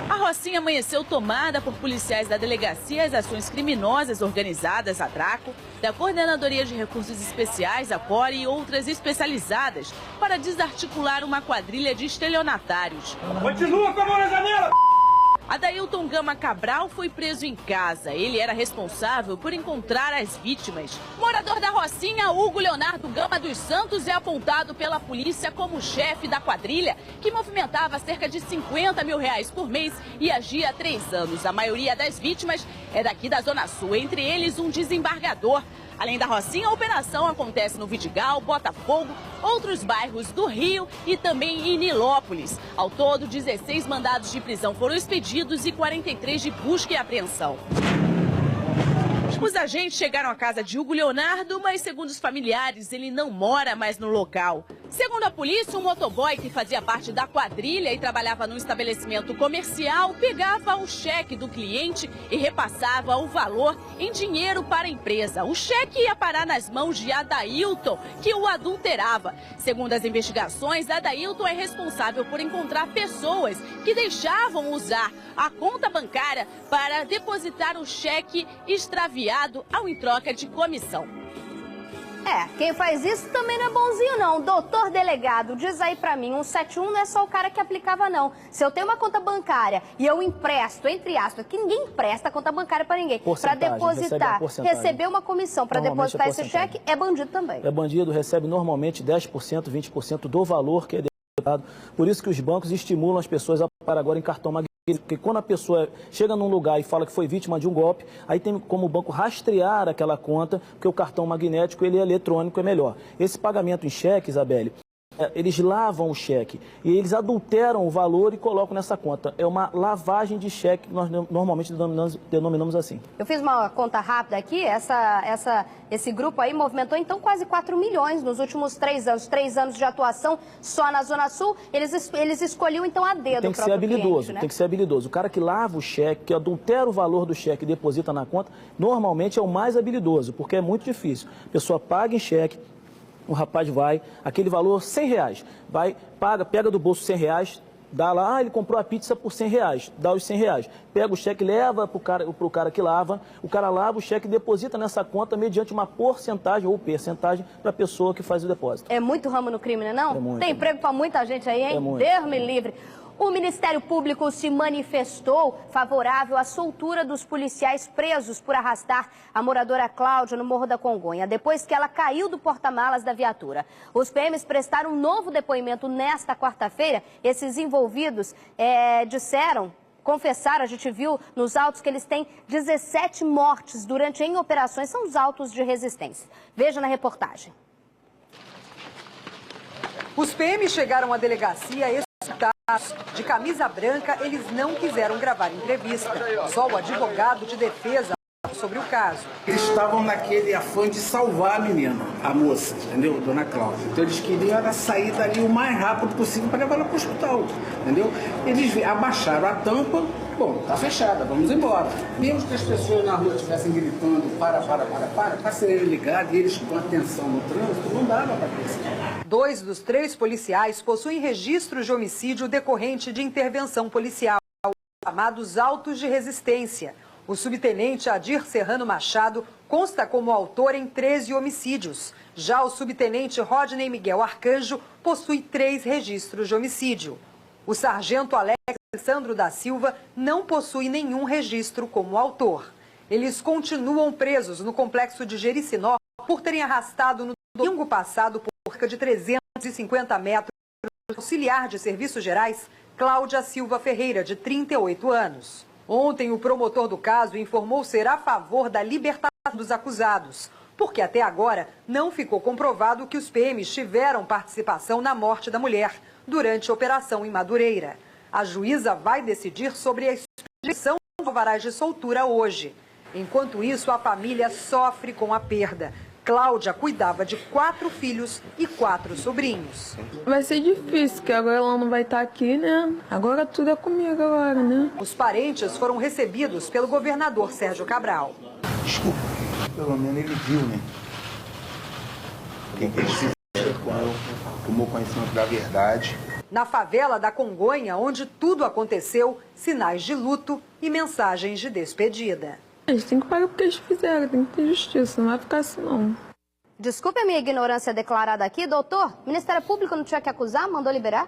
A Rocinha amanheceu tomada por policiais da Delegacia às Ações Criminosas Organizadas, a Draco, da Coordenadoria de Recursos Especiais, a Core e outras especializadas para desarticular uma quadrilha de estelionatários. Continua com a mão na janela! Adailton Gama Cabral foi preso em casa. Ele era responsável por encontrar as vítimas. Morador da Rocinha, Hugo Leonardo Gama dos Santos é apontado pela polícia como chefe da quadrilha, que movimentava cerca de R$50 mil por mês e agia há 3 anos. A maioria das vítimas é daqui da Zona Sul, entre eles um desembargador. Além da Rocinha, a operação acontece no Vidigal, Botafogo, outros bairros do Rio e também em Nilópolis. Ao todo, 16 mandados de prisão foram expedidos e 43 de busca e apreensão. Os agentes chegaram à casa de Hugo Leonardo, mas segundo os familiares, ele não mora mais no local. Segundo a polícia, um motoboy que fazia parte da quadrilha e trabalhava num estabelecimento comercial pegava o cheque do cliente e repassava o valor em dinheiro para a empresa. O cheque ia parar nas mãos de Adailton, que o adulterava. Segundo as investigações, Adailton é responsável por encontrar pessoas que deixavam usar a conta bancária para depositar o cheque extraviado em troca de comissão. Quem faz isso também não é bonzinho não. Doutor delegado, diz aí pra mim, 171 não é só o cara que aplicava não. Se eu tenho uma conta bancária e eu empresto, entre aspas, que ninguém empresta conta bancária pra ninguém, pra depositar, receber uma comissão pra depositar esse cheque, é bandido também. É bandido, recebe normalmente 10%, 20% do valor que é depositado. Por isso que os bancos estimulam as pessoas a pagar agora em cartão magnético. Porque quando a pessoa chega num lugar e fala que foi vítima de um golpe, aí tem como o banco rastrear aquela conta, porque o cartão magnético, ele é eletrônico, é melhor. Esse pagamento em cheque, Isabelle, eles lavam o cheque e eles adulteram o valor e colocam nessa conta. É uma lavagem de cheque que nós normalmente denominamos assim. Eu fiz uma conta rápida aqui, esse grupo aí movimentou então quase 4 milhões nos últimos 3 anos. 3 anos de atuação só na Zona Sul, eles escolhiam então a dedo tem que ser habilidoso, cliente, né? Tem que ser habilidoso. O cara que lava o cheque, que adultera o valor do cheque e deposita na conta, normalmente é o mais habilidoso, porque é muito difícil. A pessoa paga em cheque, o rapaz vai, aquele valor R$100, vai, paga, pega do bolso R$100, dá lá, ele comprou a pizza por R$100, dá os R$100, pega o cheque, leva pro cara que lava, o cara lava o cheque e deposita nessa conta mediante uma porcentagem ou percentagem para a pessoa que faz o depósito. É muito ramo no crime, né não? É muito. Tem emprego para muita gente aí, hein? É muito. Deus me livre. O Ministério Público se manifestou favorável à soltura dos policiais presos por arrastar a moradora Cláudia no Morro da Congonha, depois que ela caiu do porta-malas da viatura. Os PMs prestaram um novo depoimento nesta quarta-feira. Esses envolvidos confessaram, a gente viu nos autos que eles têm 17 mortes em operações, são os autos de resistência. Veja na reportagem. Os PMs chegaram à delegacia de camisa branca, eles não quiseram gravar entrevista. Só o advogado de defesa sobre o caso. Eles estavam naquele afã de salvar a menina, a moça, entendeu? Dona Cláudia. Então eles queriam era sair dali o mais rápido possível para levar ela para o hospital, entendeu? Eles abaixaram a tampa, bom, tá fechada, vamos embora. Mesmo que as pessoas na rua estivessem gritando, para serem ligados, e eles com atenção no trânsito, não dava para pensar. 2 dos 3 policiais possuem registros de homicídio decorrente de intervenção policial, chamados autos de resistência. O subtenente Adir Serrano Machado consta como autor em 13 homicídios. Já o subtenente Rodney Miguel Arcanjo possui 3 registros de homicídio. O sargento Alex Alessandro da Silva não possui nenhum registro como autor. Eles continuam presos no complexo de Jericinó por terem arrastado no domingo passado por cerca de 350 metros auxiliar de serviços gerais Cláudia Silva Ferreira, de 38 anos. Ontem, o promotor do caso informou ser a favor da libertação dos acusados, porque até agora não ficou comprovado que os PMs tiveram participação na morte da mulher durante a operação em Madureira. A juíza vai decidir sobre a expedição dos alvarás de soltura hoje. Enquanto isso, a família sofre com a perda. Cláudia cuidava de 4 filhos e 4 sobrinhos. Vai ser difícil, porque agora ela não vai estar aqui, né? Agora tudo é comigo agora, né? Os parentes foram recebidos pelo governador Sérgio Cabral. Desculpa, pelo menos ele viu, né? Quem precisa tomou conhecimento da verdade. Na favela da Congonha, onde tudo aconteceu, sinais de luto e mensagens de despedida. A gente tem que pagar porque eles fizeram, tem que ter justiça, não vai ficar assim não. Desculpe a minha ignorância declarada aqui, doutor. O Ministério Público não tinha que acusar, mandou liberar?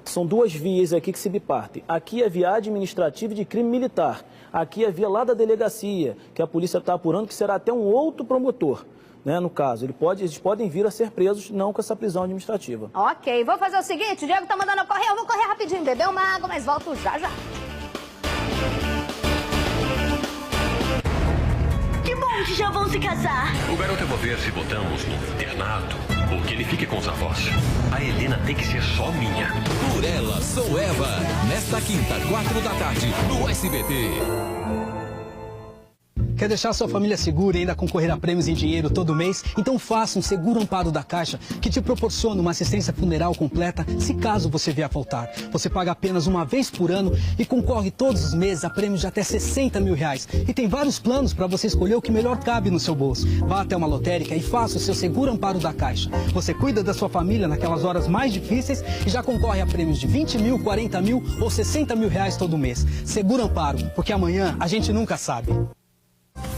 São 2 vias aqui que se bipartem. Aqui é via administrativa de crime militar. Aqui é via lá da delegacia, que a polícia está apurando, que será até um outro promotor, né, no caso. Eles podem vir a ser presos, não com essa prisão administrativa. Ok, vou fazer o seguinte, o Diego tá mandando eu correr, eu vou correr rapidinho, beber uma água, mas volto já já. Que já vão se casar. O garoto eu vou ver se botamos no internato ou que ele fique com os avós. A Helena tem que ser só minha. Por Ela Sou Eva. Nesta quinta, 4 da tarde, no SBT. Quer deixar sua família segura e ainda concorrer a prêmios em dinheiro todo mês? Então faça um seguro amparo da Caixa que te proporciona uma assistência funeral completa se caso você vier a faltar. Você paga apenas uma vez por ano e concorre todos os meses a prêmios de até 60 mil reais. E tem vários planos para você escolher o que melhor cabe no seu bolso. Vá até uma lotérica e faça o seu seguro amparo da Caixa. Você cuida da sua família naquelas horas mais difíceis e já concorre a prêmios de 20 mil, 40 mil ou 60 mil reais todo mês. Seguro amparo, porque amanhã a gente nunca sabe.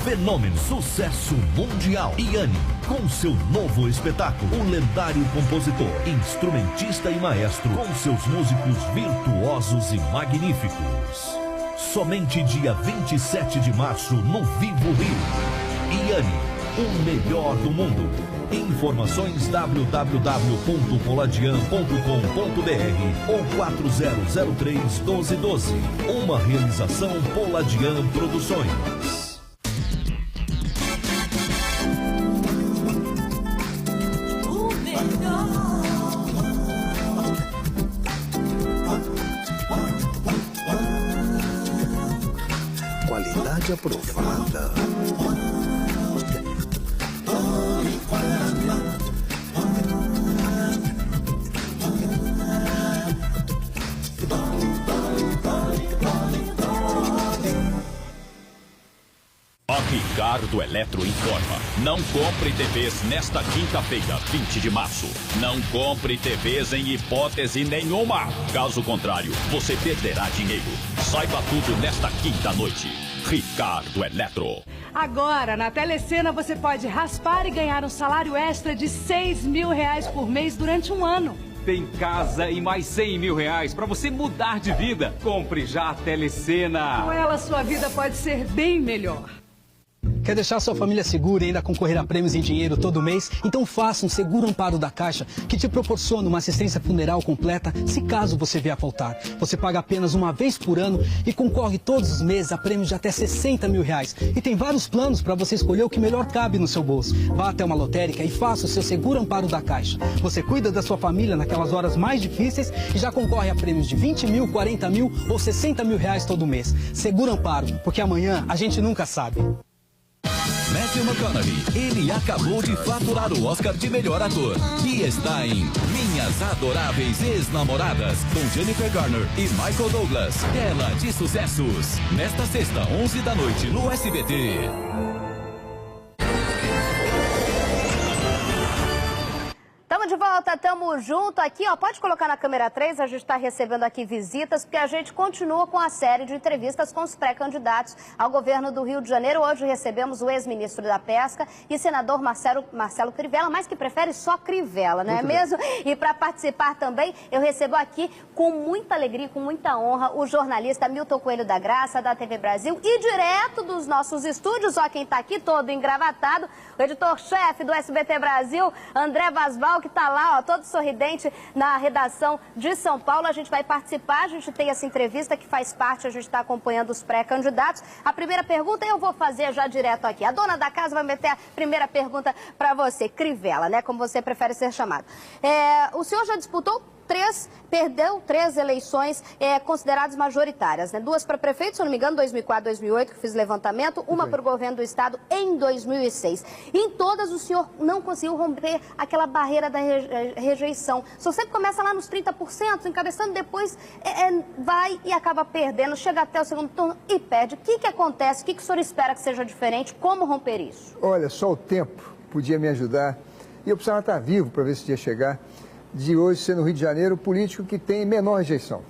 Fenômeno, sucesso mundial. Yanni, com seu novo espetáculo. O lendário compositor, instrumentista e maestro, com seus músicos virtuosos e magníficos. Somente dia 27 de março, no Vivo Rio. Yanni, o melhor do mundo. Informações www.poladian.com.br ou 4003-1212. Uma realização Poladian Produções. Qualidade aprovada. A Ricardo Eletro informa. Não compre TVs nesta quinta-feira, 20 de março. Não compre TVs em hipótese nenhuma. Caso contrário, você perderá dinheiro. Saiba tudo nesta quinta-noite. Ricardo Eletro. Agora, na Telecena, você pode raspar e ganhar um salário extra de 6 mil reais por mês durante um ano. Tem casa e mais 100 mil reais para você mudar de vida. Compre já a Telecena. Com ela, sua vida pode ser bem melhor. Quer deixar sua família segura e ainda concorrer a prêmios em dinheiro todo mês? Então faça um seguro amparo da Caixa que te proporciona uma assistência funeral completa se caso você vier a faltar. Você paga apenas uma vez por ano e concorre todos os meses a prêmios de até 60 mil reais. E tem vários planos para você escolher o que melhor cabe no seu bolso. Vá até uma lotérica e faça o seu seguro amparo da Caixa. Você cuida da sua família naquelas horas mais difíceis e já concorre a prêmios de 20 mil, 40 mil ou 60 mil reais todo mês. Seguro amparo, porque amanhã a gente nunca sabe. Matthew McConaughey, ele acabou de faturar o Oscar de melhor ator e está em Minhas Adoráveis Ex-Namoradas com Jennifer Garner e Michael Douglas. Tela de sucessos, nesta sexta, 11 da noite no SBT. Tamo de volta, tamo junto aqui, ó, pode colocar na câmera 3, a gente está recebendo aqui visitas, porque a gente continua com a série de entrevistas com os pré-candidatos ao governo do Rio de Janeiro. Hoje recebemos o ex-ministro da Pesca e senador Marcelo Crivella, mas que prefere só Crivella, não é mesmo? E para participar também, eu recebo aqui com muita alegria, com muita honra, o jornalista Milton Coelho da Graça, da TV Brasil, e direto dos nossos estúdios, ó, quem tá aqui todo engravatado, o editor-chefe do SBT Brasil, André Vasval, que está lá, ó, todo sorridente na redação de São Paulo. A gente vai participar, a gente tem essa entrevista que faz parte, a gente está acompanhando os pré-candidatos. A primeira pergunta eu vou fazer já direto aqui. A dona da casa vai meter a primeira pergunta para você, Crivella, né, como você prefere ser chamado. O senhor já disputou perdeu três eleições consideradas majoritárias, né? 2 para prefeito, se eu não me engano, 2004, 2008, que fiz levantamento, uma para o governo do estado em 2006. E em todas o senhor não conseguiu romper aquela barreira da rejeição. O senhor sempre começa lá nos 30%, encabeçando, depois vai e acaba perdendo, chega até o segundo turno e perde. O que acontece? O que o senhor espera que seja diferente? Como romper isso? Olha, só o tempo podia me ajudar. E eu precisava estar vivo para ver se ia chegar. De hoje ser no Rio de Janeiro o político que tem menor rejeição.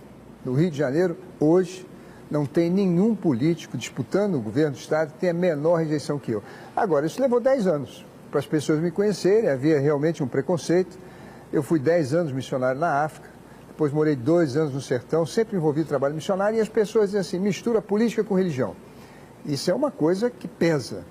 No Rio de Janeiro, hoje, não tem nenhum político disputando o governo do estado que tenha menor rejeição que eu. Agora, isso levou 10 anos para as pessoas me conhecerem, havia realmente um preconceito. Eu fui 10 anos missionário na África, depois morei 2 anos no sertão, sempre envolvido em trabalho missionário, e as pessoas dizem assim, mistura política com religião. Isso é uma coisa que pesa.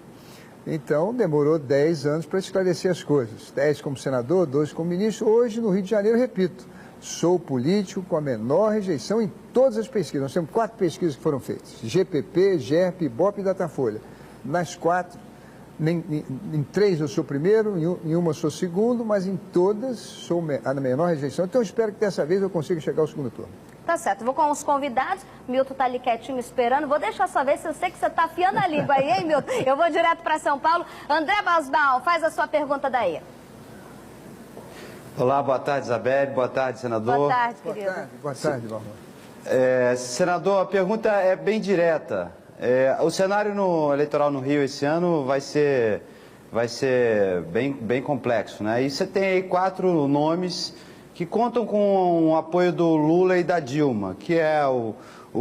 Então, demorou 10 anos para esclarecer as coisas. 10 como senador, 2 como ministro. Hoje, no Rio de Janeiro, repito, sou político com a menor rejeição em todas as pesquisas. Nós temos 4 pesquisas que foram feitas. GPP, GERP, IBOP e Datafolha. Nas 4, em 3 eu sou primeiro, em uma eu sou segundo, mas em todas sou a menor rejeição. Então, eu espero que dessa vez eu consiga chegar ao segundo turno. Tá certo, vou com os convidados. Milton tá ali quietinho esperando. Vou deixar só ver se eu sei que você tá afiando a língua aí, hein, Milton? Eu vou direto para São Paulo. André Bosbal, faz a sua pergunta daí. Olá, boa tarde, Isabelle. Boa tarde, senador. Boa tarde, querido. Boa tarde, Balma. Senador, a pergunta é bem direta. O cenário eleitoral no Rio esse ano vai ser bem complexo, né? E você tem aí 4 nomes que contam com o apoio do Lula e da Dilma, que é o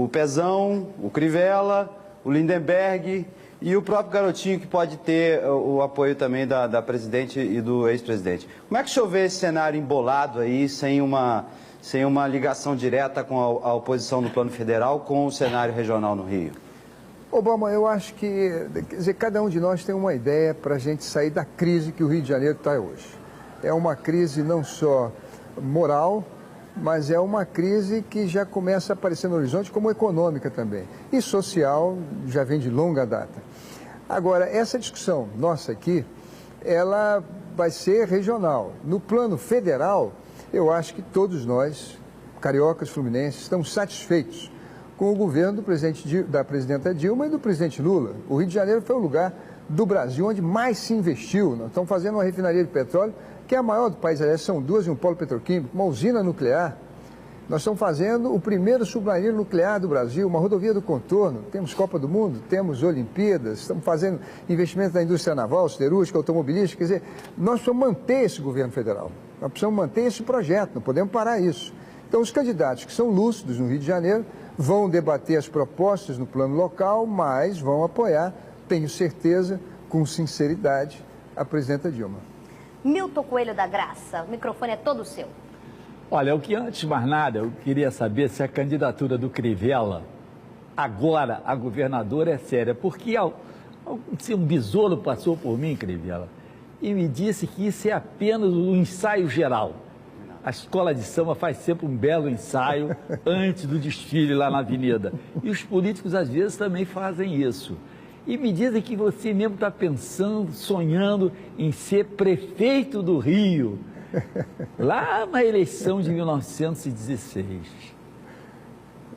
Pezão, o Crivella, o Lindenberg e o próprio Garotinho, que pode ter o apoio também da presidente e do ex-presidente. Como é que o senhor vê esse cenário embolado aí, sem uma ligação direta com a oposição no plano federal com o cenário regional no Rio? Obama, eu acho que, quer dizer, cada um de nós tem uma ideia para a gente sair da crise que o Rio de Janeiro está hoje. É uma crise não só moral, mas é uma crise que já começa a aparecer no horizonte como econômica também. E social já vem de longa data. Agora, essa discussão nossa aqui, ela vai ser regional. No plano federal, eu acho que todos nós, cariocas, fluminenses, estamos satisfeitos com o governo da presidenta Dilma e do presidente Lula. O Rio de Janeiro foi o lugar do Brasil onde mais se investiu. Nós estamos fazendo uma refinaria de petróleo, que é a maior do país, aliás, são 2 e um polo petroquímico, uma usina nuclear. Nós estamos fazendo o primeiro submarino nuclear do Brasil, uma rodovia do contorno, temos Copa do Mundo, temos Olimpíadas, estamos fazendo investimento na indústria naval, siderúrgica, automobilística, quer dizer, nós precisamos manter esse governo federal, nós precisamos manter esse projeto, não podemos parar isso. Então, os candidatos que são lúcidos no Rio de Janeiro vão debater as propostas no plano local, mas vão apoiar, tenho certeza, com sinceridade, a presidenta Dilma. Milton Coelho da Graça, o microfone é todo seu. Olha, o que antes de mais nada, eu queria saber se a candidatura do Crivella, agora a governadora, é séria. Porque se um besouro passou por mim, Crivella, e me disse que isso é apenas um ensaio geral. A escola de samba faz sempre um belo ensaio antes do desfile lá na avenida. E os políticos, às vezes, também fazem isso. E me dizem que você mesmo está pensando, sonhando em ser prefeito do Rio, lá na eleição de 1916.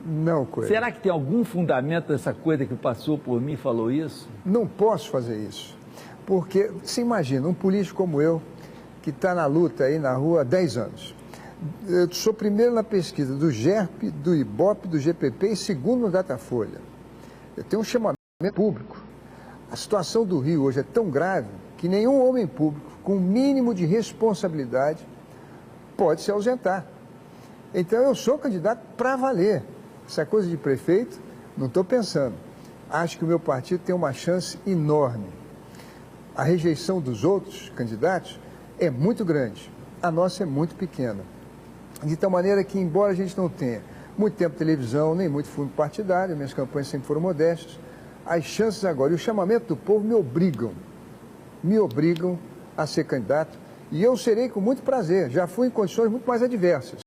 Não, Coelho. Será que tem algum fundamento dessa coisa que passou por mim e falou isso? Não posso fazer isso. Porque, você imagina, um político como eu, que está na luta aí na rua há 10 anos. Eu sou primeiro na pesquisa do GERP, do IBOP, do GPP e segundo no Datafolha. Eu tenho um chamamento público. A situação do Rio hoje é tão grave que nenhum homem público com o mínimo de responsabilidade pode se ausentar. Então eu sou candidato para valer. Essa coisa de prefeito, não estou pensando. Acho que o meu partido tem uma chance enorme. A rejeição dos outros candidatos é muito grande. A nossa é muito pequena. De tal maneira que, embora a gente não tenha muito tempo de televisão, nem muito fundo partidário, minhas campanhas sempre foram modestas, as chances agora e o chamamento do povo me obrigam a ser candidato, e eu serei com muito prazer. Já fui em condições muito mais adversas.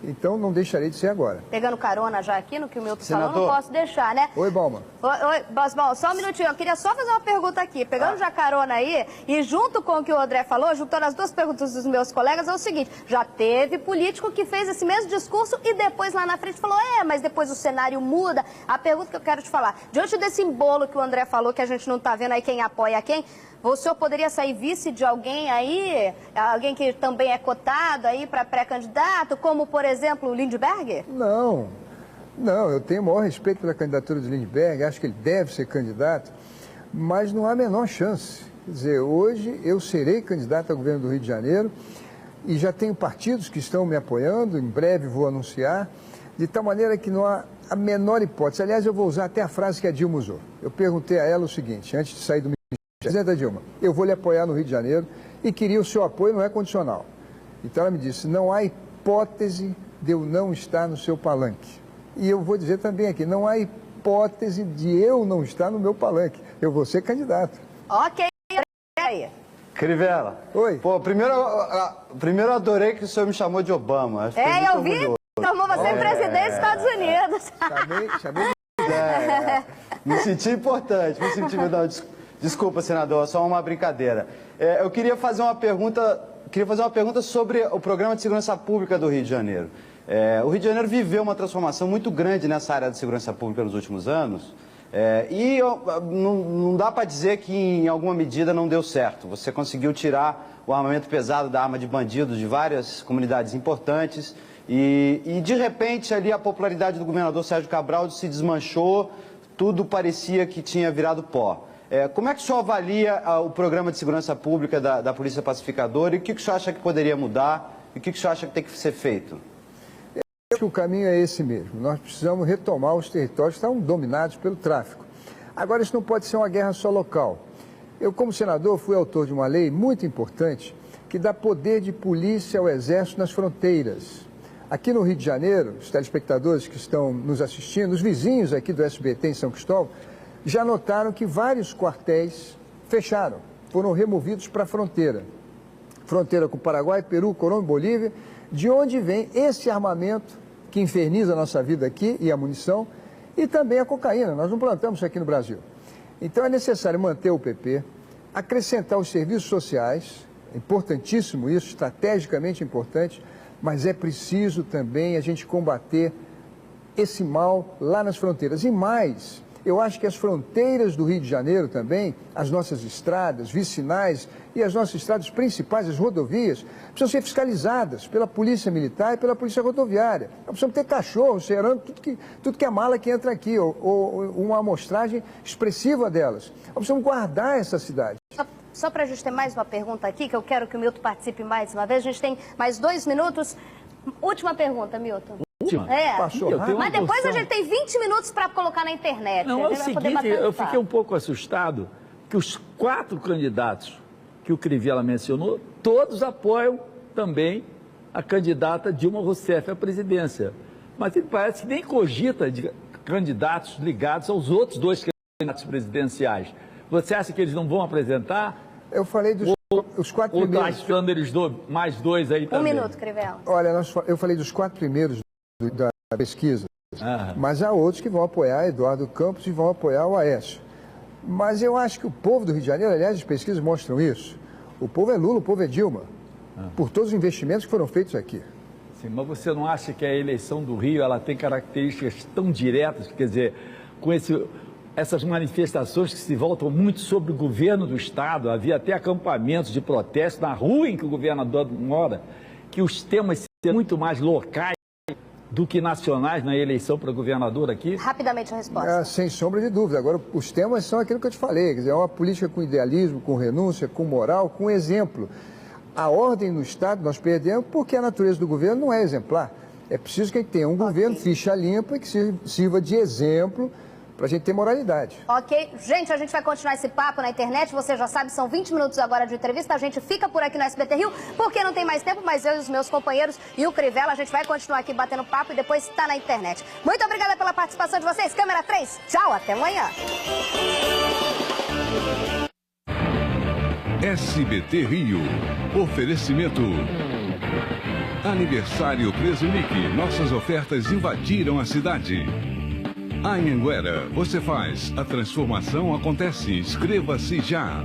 Então, não deixarei de ser agora. Pegando carona já aqui no que o Milton falou, não posso deixar, né? Oi, Balma. Oi, Bosbal, só um minutinho. Eu queria só fazer uma pergunta aqui. Pegando já carona aí, e junto com o que o André falou, juntando as duas perguntas dos meus colegas, é o seguinte: já teve político que fez esse mesmo discurso e depois lá na frente falou, mas depois o cenário muda. A pergunta que eu quero te falar, diante desse embolo que o André falou, que a gente não tá vendo aí quem apoia quem, o senhor poderia sair vice de alguém aí, alguém que também é cotado aí para pré-candidato, como, por exemplo, o Lindenberg? Não, eu tenho o maior respeito pela candidatura do Lindenberg, acho que ele deve ser candidato, mas não há a menor chance. Quer dizer, hoje eu serei candidato ao governo do Rio de Janeiro e já tenho partidos que estão me apoiando, em breve vou anunciar, de tal maneira que não há a menor hipótese. Aliás, eu vou usar até a frase que a Dilma usou. Eu perguntei a ela o seguinte, antes de sair do Presidenta Dilma, eu vou lhe apoiar no Rio de Janeiro e queria o seu apoio, não é condicional. Então ela me disse, não há hipótese de eu não estar no seu palanque. E eu vou dizer também aqui, não há hipótese de eu não estar no meu palanque. Eu vou ser candidato. Ok, aí. Crivella. Oi. Pô, primeiro eu adorei que o senhor me chamou de Obama. Acho que eu vi, chamou você presidente dos Estados Unidos. Chamei me senti importante, Desculpa, senador, só uma brincadeira. Eu queria fazer uma pergunta sobre o Programa de Segurança Pública do Rio de Janeiro. O Rio de Janeiro viveu uma transformação muito grande nessa área de segurança pública nos últimos anos. Não dá para dizer que em alguma medida não deu certo. Você conseguiu tirar o armamento pesado da arma de bandidos de várias comunidades importantes e de repente ali a popularidade do governador Sérgio Cabral se desmanchou, tudo parecia que tinha virado pó. Como é que o senhor avalia o programa de segurança pública da Polícia Pacificadora e o que o senhor acha que poderia mudar e o que o senhor acha que tem que ser feito? Eu acho que o caminho é esse mesmo. Nós precisamos retomar os territórios que estavam dominados pelo tráfico. Agora, isso não pode ser uma guerra só local. Eu, como senador, fui autor de uma lei muito importante que dá poder de polícia ao Exército nas fronteiras. Aqui no Rio de Janeiro, os telespectadores que estão nos assistindo, os vizinhos aqui do SBT em São Cristóvão, já notaram que vários quartéis fecharam, foram removidos para a fronteira. Fronteira com o Paraguai, Peru, Colômbia, Bolívia, de onde vem esse armamento que inferniza a nossa vida aqui e a munição e também a cocaína. Nós não plantamos isso aqui no Brasil. Então é necessário manter o PP, acrescentar os serviços sociais, é importantíssimo isso, estrategicamente importante, mas é preciso também a gente combater esse mal lá nas fronteiras. E mais, eu acho que as fronteiras do Rio de Janeiro também, as nossas estradas vicinais e as nossas estradas principais, as rodovias, precisam ser fiscalizadas pela Polícia Militar e pela Polícia Rodoviária. Nós precisamos ter cachorros cheirando tudo que é mala que entra aqui, ou uma amostragem expressiva delas. Nós precisamos guardar essa cidade. Só para a gente ter mais uma pergunta aqui, que eu quero que o Milton participe mais uma vez. A gente tem mais 2 minutos. Última pergunta, Milton. Passou rápido. Mas depois a gente tem 20 minutos para colocar na internet. Não, é o seguinte, eu fiquei um pouco assustado que os 4 candidatos que o Crivella mencionou, todos apoiam também a candidata Dilma Rousseff à presidência. Mas ele parece que nem cogita de candidatos ligados aos outros 2 candidatos presidenciais. Você acha que eles não vão apresentar? Eu falei dos os 4 primeiros... Ou está achando eles mais 2 aí também? 1 minuto, Crivella. Olha, eu falei dos 4 primeiros da pesquisa, mas há outros que vão apoiar Eduardo Campos e vão apoiar o Aécio. Mas eu acho que o povo do Rio de Janeiro, aliás, as pesquisas mostram isso, o povo é Lula, o povo é Dilma, por todos os investimentos que foram feitos aqui. Sim, mas você não acha que a eleição do Rio ela tem características tão diretas, quer dizer, com essas manifestações que se voltam muito sobre o governo do Estado, havia até acampamentos de protesto na rua em que o governador mora, que os temas são muito mais locais do que nacionais na eleição para governador aqui? Rapidamente a resposta. Sem sombra de dúvida. Agora, os temas são aquilo que eu te falei, quer dizer, é uma política com idealismo, com renúncia, com moral, com exemplo. A ordem no Estado nós perdemos porque a natureza do governo não é exemplar. É preciso que a gente tenha um governo ficha limpa e que sirva de exemplo para a gente ter moralidade. Ok. Gente, a gente vai continuar esse papo na internet. Você já sabe, são 20 minutos agora de entrevista. A gente fica por aqui no SBT Rio, porque não tem mais tempo, mas eu e os meus companheiros e o Crivella, a gente vai continuar aqui batendo papo e depois está na internet. Muito obrigada pela participação de vocês. Câmera 3, tchau, até amanhã. SBT Rio. Oferecimento. Aniversário Presunic. Nossas ofertas invadiram a cidade. Anhanguera, você faz. A transformação acontece. Inscreva-se já.